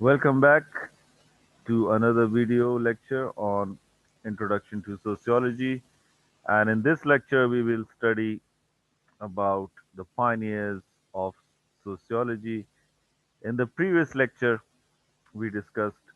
Welcome back to another video lecture on Introduction to Sociology. And in this lecture, we will study about the pioneers of sociology. In the previous lecture, we discussed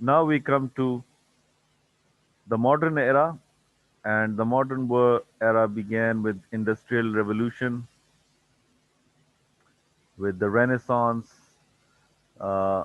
Now we come to the modern era, and the era began with industrial revolution, with the Renaissance. uh,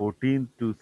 14th to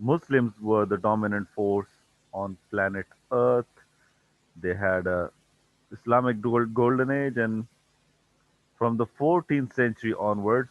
Muslims were the dominant force on planet Earth. They had a Islamic golden age, and from the 14th century onwards,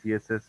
CSS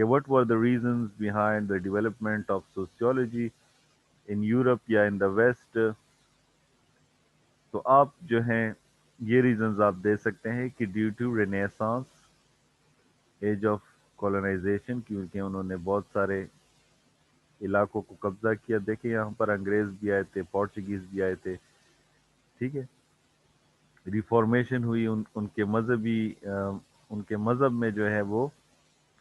کہ what were the reasons behind the development of sociology in Europe یا in the West. تو آپ جو ہیں یہ reasons آپ دے سکتے ہیں کہ due to renaissance age of colonisation, کیونکہ انہوں نے بہت سارے علاقوں کو قبضہ کیا. دیکھیں یہاں پر انگریز بھی آئے تھے، پورچوگیز بھی آئے تھے، ٹھیک ہے. ریفارمیشن ہوئی، ان کے مذہبی ان کے مذہب میں جو ہے وہ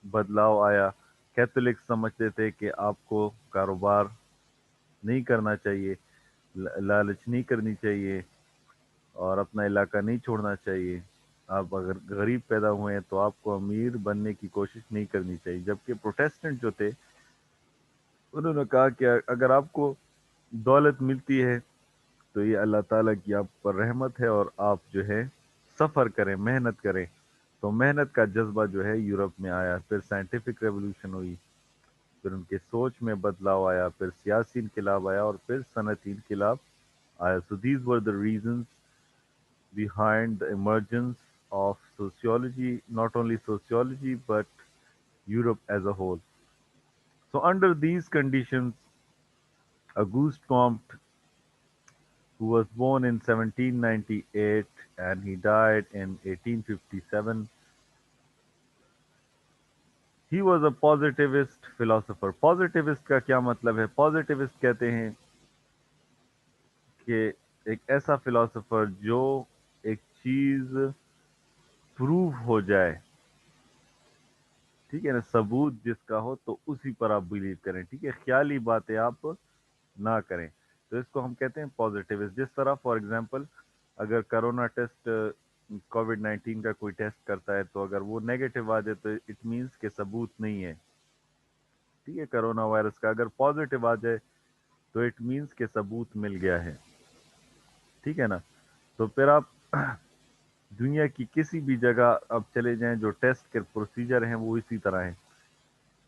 بدلاؤ آیا. کیتھولک سمجھتے تھے کہ آپ کو کاروبار نہیں کرنا چاہیے، لالچ نہیں کرنی چاہیے اور اپنا علاقہ نہیں چھوڑنا چاہیے. آپ اگر غریب پیدا ہوئے ہیں تو آپ کو امیر بننے کی کوشش نہیں کرنی چاہیے. جبکہ پروٹیسٹنٹ جو تھے انہوں نے کہا کہ اگر آپ کو دولت ملتی ہے تو یہ اللہ تعالیٰ کی آپ پر رحمت ہے، اور آپ جو ہے سفر کریں، محنت کریں. تو محنت کا جذبہ جو ہے یورپ میں آیا. پھر سائنٹیفک ریولوشن ہوئی، پھر ان کے سوچ میں بدلاؤ آیا، پھر سیاسی انقلاب آیا، اور پھر صنعتی انقلاب آیا. So these were the reasons behind the emergence of sociology, not only sociology, but Europe as a whole. So under these conditions, Auguste Comte, who was born in 1798 and he died in 1857, he was a positivist philosopher. Positivist کا کیا مطلب ہے؟ Positivist کہتے ہیں کہ ایک ایسا philosopher جو ایک چیز پروو ہو جائے، ٹھیک ہے نا، ثبوت جس کا ہو تو اسی پر آپ بلیو کریں، ٹھیک ہے، خیالی باتیں آپ نہ کریں. تو اس کو ہم کہتے ہیں پازیٹیوسٹ. جس طرح فار ایگزامپل اگر کرونا ٹیسٹ، کووڈ 19 کا کوئی ٹیسٹ کرتا ہے تو اگر وہ نیگیٹو آ جائے تو اٹ مینس کہ ثبوت نہیں ہے، ٹھیک ہے، کرونا وائرس کا. اگر پازیٹیو آ جائے تو اٹ مینس کہ ثبوت مل گیا ہے، ٹھیک ہے نا. تو پھر آپ دنیا کی کسی بھی جگہ اب چلے جائیں، جو ٹیسٹ کے پروسیجر ہیں وہ اسی طرح ہیں.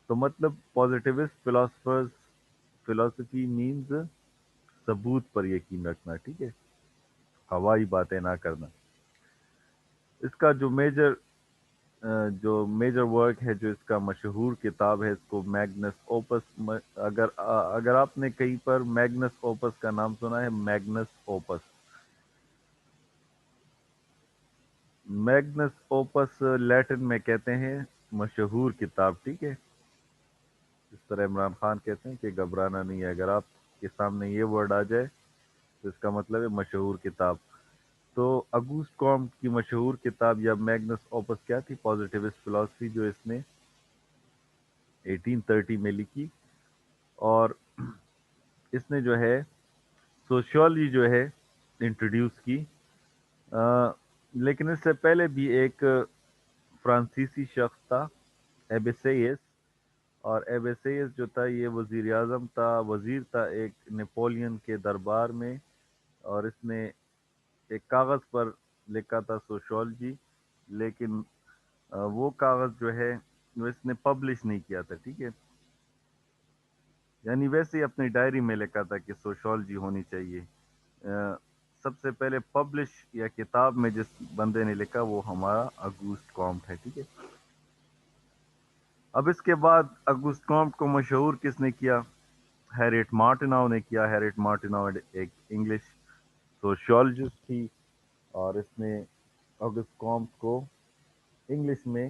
تو مطلب پازیٹیوسٹ فلاسفرز فلاسفی مینز ثبوت پر یقین رکھنا، ٹھیک ہے، ہوائی باتیں نہ کرنا. اس کا جو میجر ورک ہے، جو اس کا مشہور کتاب ہے، اس کو میگنس اوپس. اگر آپ نے کہیں پر میگنس اوپس کا نام سنا ہے، میگنس اوپس، میگنس اوپس لیٹن میں کہتے ہیں مشہور کتاب، ٹھیک ہے. اس طرح عمران خان کہتے ہیں کہ گھبرانا نہیں ہے، اگر آپ کے سامنے یہ ورڈ آ جائے تو اس کا مطلب ہے مشہور کتاب. تو اگوست کامٹ کی مشہور کتاب یا میگنس اوپس کیا تھی؟ پازیٹیوسٹ فلاسفی، جو اس نے 1830 میں لکھی. اور اس نے جو ہے سوشیولوجی جو ہے انٹروڈیوس کی. لیکن اس سے پہلے بھی ایک فرانسیسی شخص تھا، ایبیسیس. اور ایبیسیس جو تھا یہ وزیر اعظم تھا، وزیر تھا ایک نیپولین کے دربار میں. اور اس نے ایک کاغذ پر لکھا تھا سوشیولوجی، لیکن وہ کاغذ جو ہے وہ اس نے پبلش نہیں کیا تھا، ٹھیک ہے. یعنی ویسے ہی اپنی ڈائری میں لکھا تھا کہ سوشیولوجی ہونی چاہیے. سب سے پہلے پبلش یا کتاب میں جس بندے نے لکھا وہ ہمارا اگوست کامٹ ہے، ٹھیک ہے. اب اس کے بعد اگوست کامٹ کو مشہور کس نے کیا؟ ہیریٹ مارٹیناؤ نے کیا. ہیریٹ مارٹیناؤ ایک انگلش سوشیولوجسٹ تھی، اور اس نے اگوست کامٹ کو انگلش میں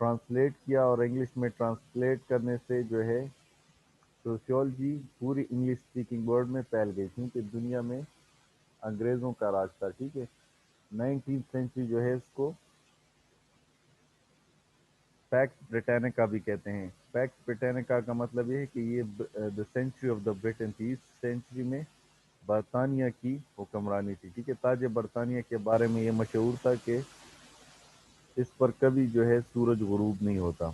ٹرانسلیٹ کیا. اور انگلش میں ٹرانسلیٹ کرنے سے جو ہے سوشیولوجی پوری انگلش اسپیکنگ ورلڈ میں پھیل گئی، کیونکہ دنیا میں انگریزوں کا راج تھا، ٹھیک ہے. 19th سینچری جو ہے اس کو پیکس بریٹینکا بھی کہتے ہیں. پیکس بریٹینکا کا مطلب یہ ہے کہ یہ دا سینچری آف دا برٹن تھی. اس سینچری میں برطانیہ کی حکمرانی تھی، ٹھیک ہے. تاج برطانیہ کے بارے میں یہ مشہور تھا کہ اس پر کبھی جو ہے سورج غروب نہیں ہوتا،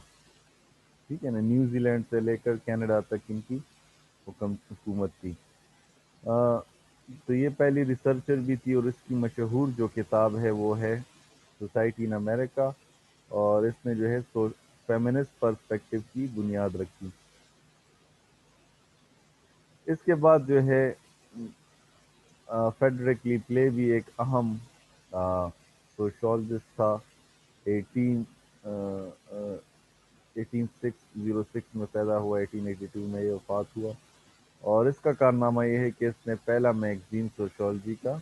ٹھیک ہے نا. نیوزی لینڈ سے لے کر کینیڈا تک ان کی حکومت تھی. تو یہ پہلی ریسرچر بھی تھی، اور اس کی مشہور جو کتاب ہے وہ ہے سوسائٹی ان امریکہ. اور اس نے جو ہے فیمنسٹ پرسپیکٹو کی بنیاد رکھی. اس کے بعد جو ہے فیڈرک لی پلے بھی ایک اہم سوشولوجسٹ تھا. 18 1806 میں پیدا ہوا، 1882 میں یہ وفات ہوا، اور اس کا کارنامہ یہ ہے کہ اس نے پہلا میگزین سوشولوجی کا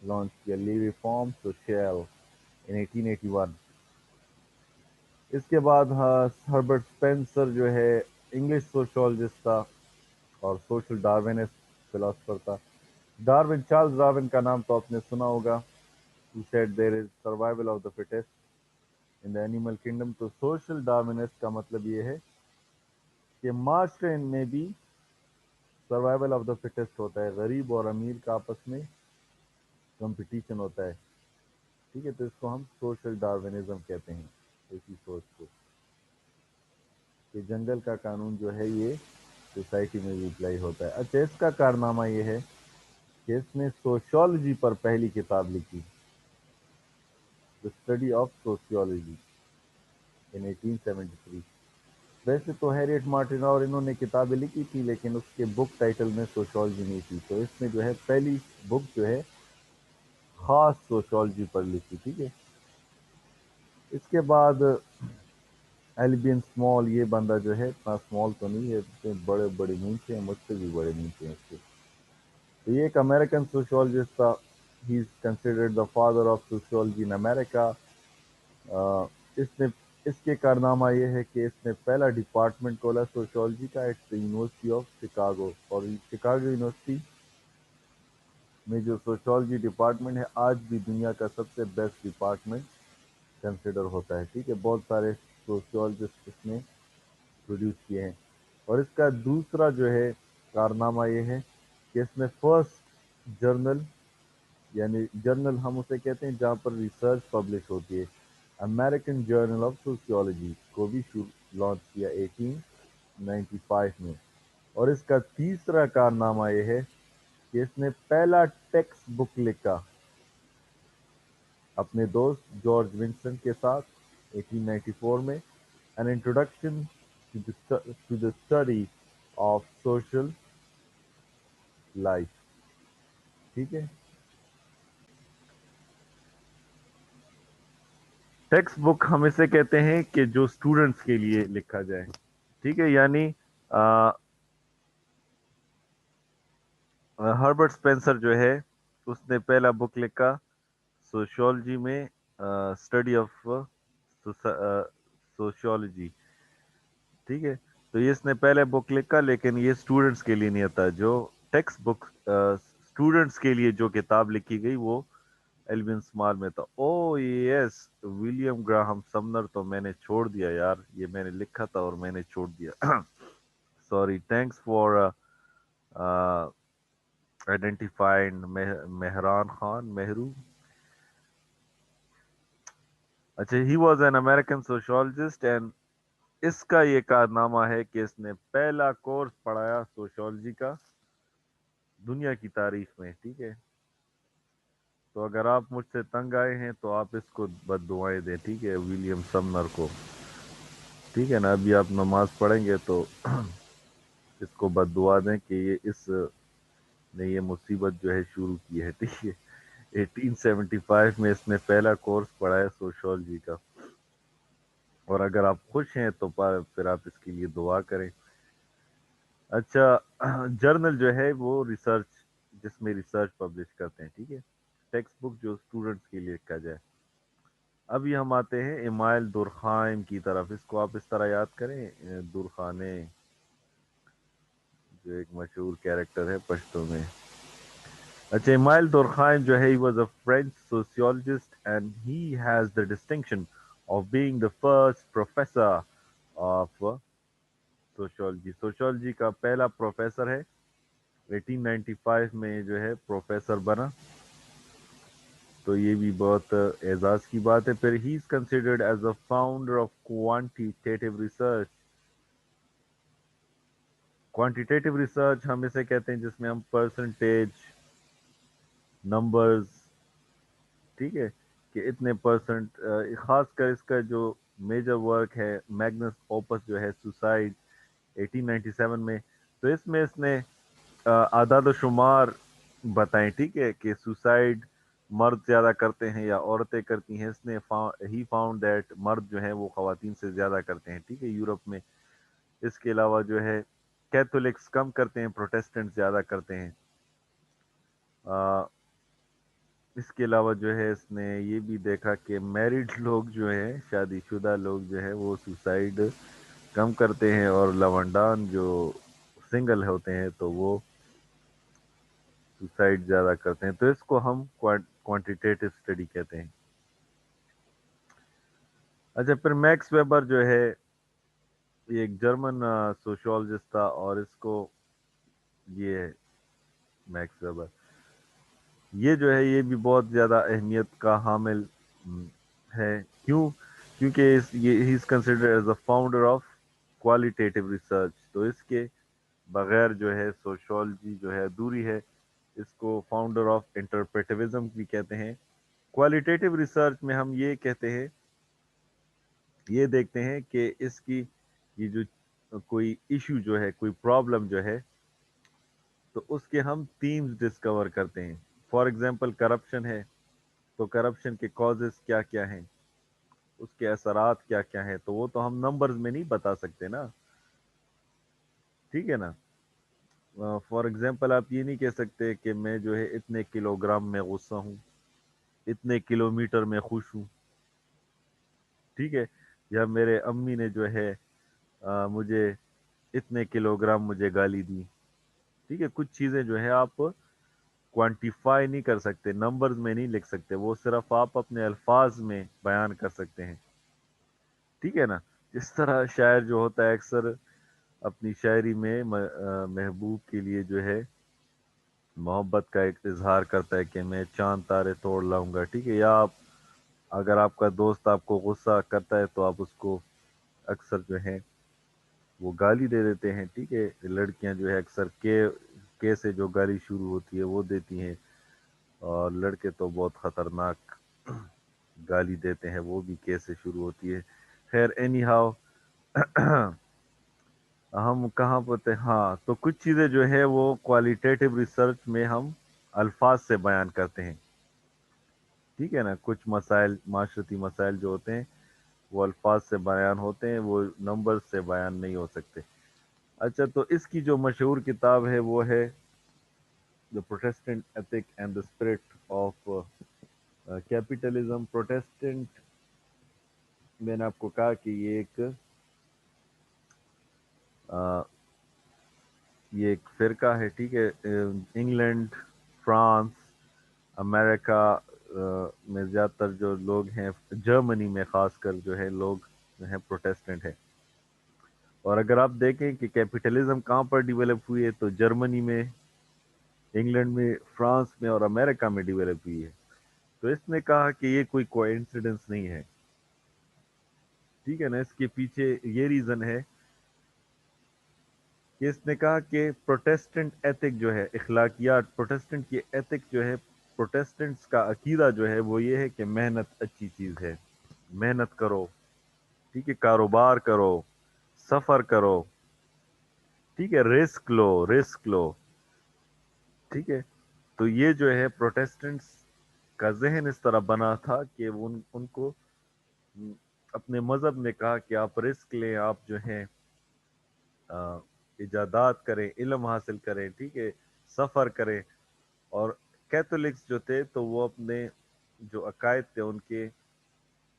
لانچ کیا، لی ریفارم سوشل، ان 1881۔ اس کے بعد ہربرٹ اسپینسر جو ہے انگلش سوشولوجسٹ تھا اور سوشل ڈارونسٹ فلاسفر تھا۔ ڈارون، چارلز ڈارون کا نام تو آپ نے سنا ہوگا۔ He said there is survival of the fittest in the animal kingdom۔ تو سوشل ڈارونسٹ کا مطلب یہ ہے کہ معاشرے میں بھی سروائول آف دا فٹسٹ ہوتا ہے، غریب اور امیر کا آپس میں کمپٹیشن ہوتا ہے، ٹھیک ہے، تو اس کو ہم سوشل ڈارونزم کہتے ہیں، اسی سوچ کو کہ جنگل کا قانون جو ہے یہ سوسائٹی میں بھی اپلائی ہوتا ہے۔ اچھا، اس کا کارنامہ یہ ہے کہ اس نے سوشولوجی پر پہلی کتاب لکھی، دا اسٹڈی آف سوشیولوجی، ان 1873۔ ویسے تو ہیریٹ مارٹن اور انہوں نے کتابیں لکھی تھی، لیکن اس کے بک ٹائٹل میں سوشولوجی نہیں تھی، تو اس نے جو ہے پہلی بک جو ہے خاص سوشولوجی پر لکھی، ٹھیک ہے۔ اس کے بعد ایلبین اسمال، یہ بندہ جو ہے اتنا اسمال تو نہیں ہے، اتنے بڑے بڑے نیچے ہیں، مجھ سے بھی بڑے نیچے ہیں اس کے، تو یہ ایک امریکن سوشولوجسٹ تھا۔ He is considered the father of sociology in America. اس نے اس کے کارنامہ یہ ہے کہ اس نے پہلا ڈپارٹمنٹ کھولا سوشولوجی کا ایٹ یونیورسٹی آف شکاگو، اور شکاگو یونیورسٹی میں جو سوشولوجی ڈپارٹمنٹ ہے آج بھی دنیا کا سب سے بیسٹ ڈپارٹمنٹ کنسیڈر ہوتا ہے، ٹھیک ہے۔ بہت سارے سوشولوجسٹ اس نے پروڈیوس کیے ہیں، اور اس کا دوسرا جو ہے کارنامہ یہ ہے کہ اس نے فرسٹ جرنل، یعنی جرنل ہم اسے کہتے ہیں جہاں پر ریسرچ پبلش ہوتی ہے، امریکن جرنل آف سوشیولوجی کو بھی لانچ کیا 1895 میں۔ اور اس کا تیسرا کارنامہ یہ ہے کہ اس نے پہلا ٹیکسٹ بک لکھا اپنے دوست جارج ونسٹن کے ساتھ 1894 میں، an introduction to the study of social life، ٹھیک ہے۔ ٹیکسٹ بک ہم اسے کہتے ہیں کہ جو اسٹوڈنٹس کے لیے لکھا جائے، ٹھیک ہے، یعنی ہربرٹ اسپینسر جو ہے اس نے پہلا بک لکھا سوشولوجی میں، اسٹڈی آف سوشولوجی، ٹھیک ہے، تو یہ اس نے پہلے بک لکھا، لیکن یہ اسٹوڈنٹس کے لیے نہیں آتا۔ جو ٹیکسٹ بک اسٹوڈنٹس کے لیے جو کتاب لکھی گئی وہ ایلوین اسمال میں تھا۔ او یس، ولیم گراہم سمنر تو میں نے چھوڑ دیا یار، یہ میں نے لکھا تھا اور میں نے چھوڑ دیا sorry, thanks for identifying Mehran Khan Mehru. اچھا، he was an American sociologist and اس کا یہ کارنامہ ہے کہ اس نے پہلا کورس پڑھایا سوشولوجی کا دنیا کی تاریخ میں، ٹھیک ہے۔ تو اگر آپ مجھ سے تنگ آئے ہیں تو آپ اس کو بد دعائیں دیں، ٹھیک ہے، ولیم سمنر کو، ٹھیک ہے نا۔ ابھی آپ نماز پڑھیں گے تو اس کو بد دعا دیں کہ یہ اس نے یہ مصیبت جو ہے شروع کی ہے، ٹھیک ہے۔ 1875 میں اس نے پہلا کورس پڑھایا سوشولوجی کا، اور اگر آپ خوش ہیں تو پھر آپ اس کے لیے دعا کریں۔ اچھا، جرنل جو ہے وہ ریسرچ، جس میں ریسرچ پبلش کرتے ہیں، ٹھیک ہے۔ ٹیکسٹ بک جو اسٹوڈنٹس کے لیے لکھا جائے۔ ابھی ہم آتے ہیں ایمائل دورخائم کی طرف، اس کو آپ اس طرح یاد کریں، دورخانے جو ایک مشہور کیریکٹر ہے پشتو میں۔ اچھا، ایمائل دورخائم جو ہے he was a French sociologist and he has the distinction of being the first professor of sociology, sociology کا پہلا پروفیسر ہے، 1895 میں جو ہے پروفیسر بنا، تو یہ بھی بہت اعزاز کی بات ہے۔ پھر he is considered as a founder of quantitative research. Quantitative research ہم اسے کہتے ہیں جس میں ہم پرسنٹیج، نمبرز، ٹھیک ہے، کہ اتنے پرسنٹ، خاص کر اس کا جو میجر ورک ہے میگنس اوپس جو ہے سوسائڈ 1897 میں، تو اس میں اس نے اعداد و شمار بتائیں، ٹھیک ہے، کہ سوسائڈ مرد زیادہ کرتے ہیں یا عورتیں کرتی ہیں. اس نے ہی فاؤنڈ دیٹ مرد جو ہیں وہ خواتین سے زیادہ کرتے ہیں. ٹھیک ہے، یورپ میں. اس کے علاوہ جو ہے کیتھولکس کم کرتے ہیں، پروٹیسٹنٹ زیادہ کرتے ہیں. اس کے علاوہ جو ہے اس نے یہ بھی دیکھا کہ میرڈ لوگ جو ہیں، شادی شدہ لوگ جو ہیں وہ سوسائڈ کم کرتے ہیں، اور لونڈان جو سنگل ہوتے ہیں تو وہ سوسائڈ زیادہ کرتے ہیں. تو اس کو ہم کوانٹیٹیو اسٹڈی کہتے ہیں. اچھا، پھر میکس ویبر جو ہے یہ ایک جرمن سوشولوجسٹ تھا، اور اس کو یہ ہے میکس ویبر، یہ جو ہے یہ بھی بہت زیادہ اہمیت کا حامل ہے. کیوں؟ کیونکہ یہ he is considered as a founder of qualitative research. تو اس کے بغیر جو ہے سوشولوجی جو ہے ادھوری ہے. اس کو فاؤنڈر آف انٹرپریٹیوزم بھی کہتے ہیں. کوالٹیٹیو ریسرچ میں ہم یہ کہتے ہیں، یہ دیکھتے ہیں کہ اس کی یہ جو کوئی ایشو جو ہے، کوئی پرابلم جو ہے، تو اس کے ہم تھیمز ڈسکور کرتے ہیں. فار ایگزامپل کرپشن ہے، تو کرپشن کے کازز کیا کیا ہیں، اس کے اثرات کیا کیا ہیں، تو وہ تو ہم نمبرز میں نہیں بتا سکتے نا. ٹھیک ہے نا. فار ایگزامپل آپ یہ نہیں کہہ سکتے کہ میں جو ہے اتنے کلو گرام میں غصہ ہوں، اتنے کلومیٹر میں خوش ہوں. ٹھیک ہے. یا میرے امی نے جو ہے مجھے اتنے کلو گرام مجھے گالی دی. ٹھیک ہے. کچھ چیزیں جو ہے آپ کوانٹیفائی نہیں کر سکتے، نمبرز میں نہیں لکھ سکتے، وہ صرف آپ اپنے الفاظ میں بیان کر سکتے ہیں. ٹھیک ہے نا. اس طرح شاعر جو ہوتا ہے اکثر اپنی شاعری میں محبوب کے لیے جو ہے محبت کا ایک اظہار کرتا ہے کہ میں چاند تارے توڑ لاؤں گا. ٹھیک ہے. یا آپ اگر آپ کا دوست آپ کو غصہ کرتا ہے تو آپ اس کو اکثر جو ہے وہ گالی دے دیتے ہیں. ٹھیک ہے. لڑکیاں جو ہے اکثر کے سے جو گالی شروع ہوتی ہے وہ دیتی ہیں، اور لڑکے تو بہت خطرناک گالی دیتے ہیں، وہ بھی کے سے شروع ہوتی ہے. خیر اینی ہاؤ، ہم کہاں پہ ہاں، تو کچھ چیزیں جو ہے وہ کوالٹیٹیو ریسرچ میں ہم الفاظ سے بیان کرتے ہیں. ٹھیک ہے نا. کچھ مسائل، معاشرتی مسائل جو ہوتے ہیں وہ الفاظ سے بیان ہوتے ہیں، وہ نمبر سے بیان نہیں ہو سکتے. اچھا، تو اس کی جو مشہور کتاب ہے وہ ہے the Protestant ethic and the spirit of capitalism. Protestant, میں نے آپ کو کہا کہ آ، یہ ایک فرقہ ہے. ٹھیک ہے. انگلینڈ، فرانس، امریکہ میں زیادہ تر جو لوگ ہیں، جرمنی میں خاص کر جو ہے لوگ جو ہیں پروٹیسٹنٹ ہیں. اور اگر آپ دیکھیں کہ کیپیٹلزم کہاں پر ڈیولپ ہوئی ہے تو جرمنی میں، انگلینڈ میں، فرانس میں اور امریکہ میں ڈیولپ ہوئی ہے. تو اس نے کہا کہ یہ کوئی کوئنسیڈنس نہیں ہے. ٹھیک ہے نا. اس کے پیچھے یہ ریزن ہے کہ اس نے کہا کہ پروٹیسٹنٹ ایتھک جو ہے، اخلاقیات، پروٹیسٹنٹ کی ایتھک جو ہے، پروٹیسٹنٹس کا عقیدہ جو ہے وہ یہ ہے کہ محنت اچھی چیز ہے. محنت کرو. ٹھیک ہے. کاروبار کرو، سفر کرو. ٹھیک ہے. رسک لو، رسک لو. ٹھیک ہے. تو یہ جو ہے پروٹیسٹنٹس کا ذہن اس طرح بنا تھا کہ ان کو اپنے مذہب نے کہا کہ آپ رسک لیں، آپ جو ہیں ایجادات کریں، علم حاصل کریں. ٹھیک ہے. سفر کریں. اور کیتھولکس جو تھے تو وہ اپنے جو عقائد تھے ان کے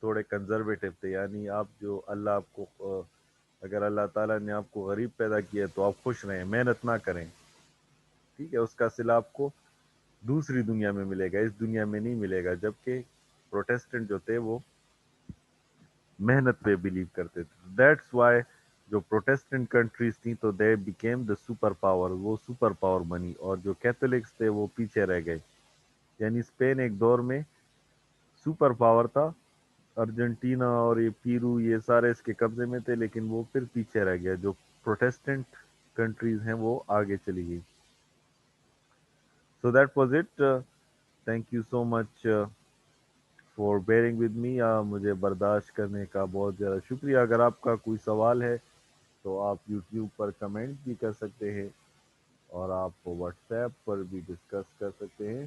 تھوڑے کنزرویٹو تھے. یعنی آپ جو اللہ آپ کو اگر اللہ تعالیٰ نے آپ کو غریب پیدا کیا تو آپ خوش رہیں، محنت نہ کریں. ٹھیک ہے. اس کا صلہ آپ کو دوسری دنیا میں ملے گا، اس دنیا میں نہیں ملے گا. جبکہ پروٹیسٹنٹ جو تھے وہ محنت پہ بلیو کرتے تھے. دیٹس وائی جو پروٹیسٹنٹ کنٹریز تھیں تو they became the super power, وہ سپر پاور بنی. اور جو کیتھولکس تھے وہ پیچھے رہ گئے. یعنی اسپین ایک دور میں سپر پاور تھا، ارجنٹینا اور یہ پیرو یہ سارے اس کے قبضے میں تھے، لیکن وہ پھر پیچھے رہ گیا. جو پروٹیسٹنٹ کنٹریز ہیں وہ آگے چلی گئی. So that was it. Thank you so much for bearing with me. مجھے برداشت کرنے کا بہت زیادہ شکریہ. اگر آپ کا کوئی سوال ہے تو آپ یوٹیوب پر کمنٹ بھی کر سکتے ہیں، اور آپ واٹس ایپ پر بھی ڈسکس کر سکتے ہیں.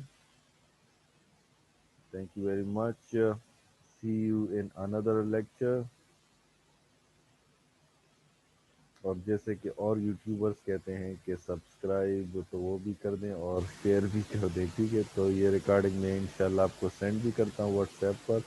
Thank you very much. See you in another lecture. اور جیسے کہ اور یوٹیوبرس کہتے ہیں کہ سبسکرائب تو وہ بھی کر دیں اور شیئر بھی کر دیں، ٹھیک ہے؟ تو یہ ریکارڈنگ میں انشاءاللہ آپ کو سینڈ بھی کرتا ہوں واٹس ایپ پر.